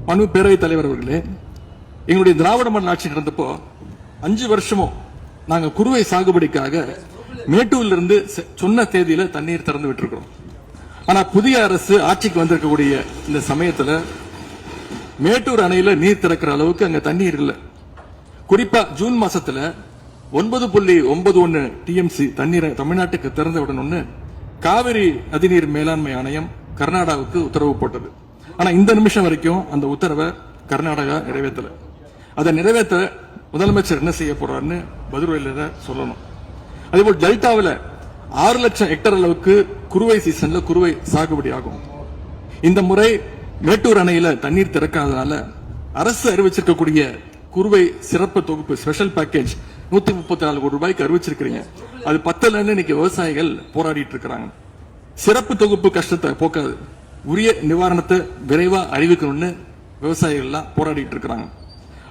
மனு பேரவைத் தலைவர் அவர்களே, எங்களுடைய திராவிட மாடல் ஆட்சி நடந்தப்போ 5 வருஷமும் நாங்க குறுவை சாகுபடிக்காக மேட்டூர்ல இருந்து சொன்ன தேதியில தண்ணீர் திறந்து விட்டுருக்கிறோம். ஆனா புதிய அரசு ஆட்சிக்கு வந்திருக்கக்கூடிய இந்த சமயத்துல மேட்டூர் அணையில நீர் திறக்கிற அளவுக்கு அங்க தண்ணீர் இல்லை. குறிப்பா ஜூன் மாசத்துல 9.91 டிஎம்சி தண்ணீரை தமிழ்நாட்டுக்கு திறந்து விடணும்னு காவிரி நதிநீர் மேலாண்மை ஆணையம் கர்நாடகாவுக்கு உத்தரவு போட்டது. ஆனா இந்த நிமிஷம் வரைக்கும் அந்த உத்தரவை கர்நாடகா நிறைவேற்றல. அதை நிறைவேற்ற முதலமைச்சர் என்ன செய்ய போறாருன்னு பதில் சொல்லணும். அதேபோல் டெல்டாவில் 6 லட்சம் ஹெக்டேர் அளவுக்கு குறுவை சீசன்ல குறுவை சாகுபடி ஆகும். இந்த முறை மேட்டூர் அணையில தண்ணீர் திறக்காதனால அரசு அறிவிச்சிருக்கக்கூடிய குறுவை சிறப்பு தொகுப்பு ஸ்பெஷல் பேக்கேஜ் 134 கோடி ரூபாய்க்கு அறிவிச்சிருக்கிறீங்க. அது பத்தலன்னு இன்னைக்கு விவசாயிகள் போராடிட்டு இருக்கிறாங்க. சிறப்பு தொகுப்பு கஷ்டத்தை போக்காது, உரிய நிவாரணத்தை விரைவா அறிவிக்கணும்னு விவசாயிகள் எல்லாம் போராடிட்டு இருக்கிறாங்க.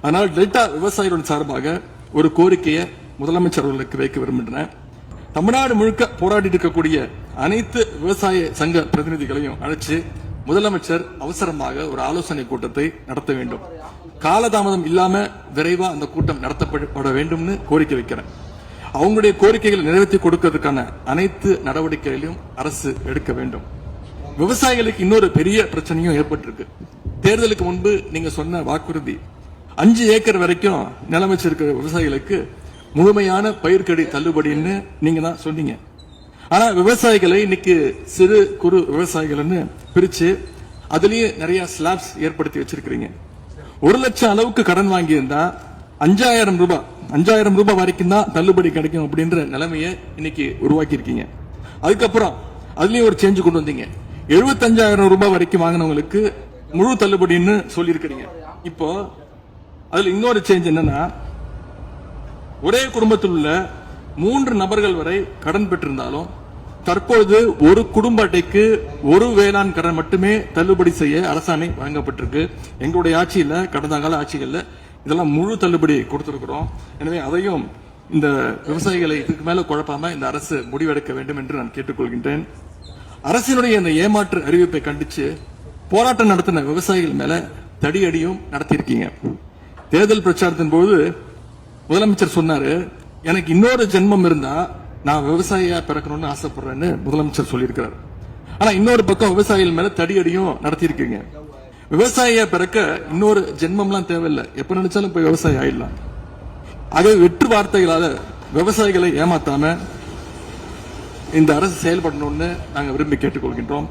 அதனால் டெல்டா விவசாயிகளின் சார்பாக ஒரு கோரிக்கையை முதலமைச்சர் அவர்களுக்கு வைக்க விரும்புகிறேன். தமிழ்நாடு முழுக்க போராடி இருக்கக்கூடிய அனைத்து விவசாய சங்க பிரதிநிதிகளையும் அழைச்சு முதலமைச்சர் அவசரமாக ஒரு ஆலோசனை கூட்டத்தை நடத்த வேண்டும். காலதாமதம் இல்லாம விரைவா அந்த கூட்டம் நடத்தப்பட வேண்டும்னு கோரிக்கை வைக்கிறேன். அவங்களுடைய கோரிக்கைகளை நிறைவேற்றி கொடுக்கிறதுக்கான அனைத்து நடவடிக்கைகளையும் அரசு எடுக்க வேண்டும். விவசாயிகளுக்கு இன்னொரு பெரிய பிரச்சனையும் ஏற்பட்டிருக்கு. தேர்தலுக்கு முன்பு நீங்க சொன்ன வாக்குறுதி 5 ஏக்கர் வரைக்கும் நிலம் வச்சிருக்கிற விவசாயிகளுக்கு முழுமையான பயிர்க்கடி தள்ளுபடின்னு நீங்க தான் சொன்னீங்க. ஆனா விவசாயிகளை இன்னைக்கு சிறு குறு விவசாயிகள்னு பிரிச்சு அதுலயே நிறைய ஸ்லாப்ஸ் ஏற்படுத்தி வச்சிருக்கிறீங்க. 1 லட்சம் அளவுக்கு கடன் வாங்கி இருந்தா 5000 ரூபாய் வரைக்கும் தான் தள்ளுபடி கிடைக்கும் அப்படின்ற நிலைமையை இன்னைக்கு உருவாக்கி இருக்கீங்க. அதுக்கப்புறம் அதுலயும் ஒரு சேஞ்ச் கொண்டு வந்தீங்க. 75,000 ரூபாய் வரைக்கும் வாங்கினவங்களுக்கு முழு தள்ளுபடின்னு சொல்லி இருக்கிறீங்க. இப்போ அதுல இன்னொரு சேஞ்ச் என்னன்னா, ஒரே குடும்பத்தில் உள்ள 3 நபர்கள் வரை கடன் பெற்றிருந்தாலும் தற்போது ஒரு குடும்ப அட்டைக்கு ஒரு வேளாண் கடன் மட்டுமே தள்ளுபடி செய்ய அரசாணை வழங்கப்பட்டிருக்கு. எங்களுடைய ஆட்சியில கடந்த கால ஆட்சிகள்ல இதெல்லாம் முழு தள்ளுபடி கொடுத்திருக்கிறோம். எனவே அதையும் இந்த விவசாயிகளை இதுக்கு மேல குழப்பாம இந்த அரசு முடிவெடுக்க வேண்டும் என்று நான் கேட்டுக்கொள்கின்றேன். அரசினுடைய இந்த ஏமாற்று அறிவிப்பை கண்டிச்சு போராட்டம் நடத்தின விவசாயிகள் மேல தடியடியும் நடத்தியிருக்கீங்க. தேர்தல் பிரச்சாரத்தின் போது முதலமைச்சர் சொன்னாரு, எனக்கு இன்னொரு ஜென்மம் இருந்தா நான் விவசாயியா பிறக்கணும்னு ஆசைப்படுறேன்னு முதலமைச்சர் சொல்லியிருக்கிறார். ஆனா இன்னொரு பக்கம் விவசாயிகள் மேல தடியடியும் நடத்தியிருக்கீங்க. விவசாயியா பிறக்க இன்னொரு ஜென்மம்லாம் தேவையில்லை, எப்ப நினைச்சாலும் போய் விவசாயி ஆயிடலாம். ஆகவே வெற்று வார்த்தைகளால விவசாயிகளை ஏமாத்தாம இந்த அரசு செயல்படணும்னு நாங்க விரும்பி கேட்டுக்கொள்கின்றோம்.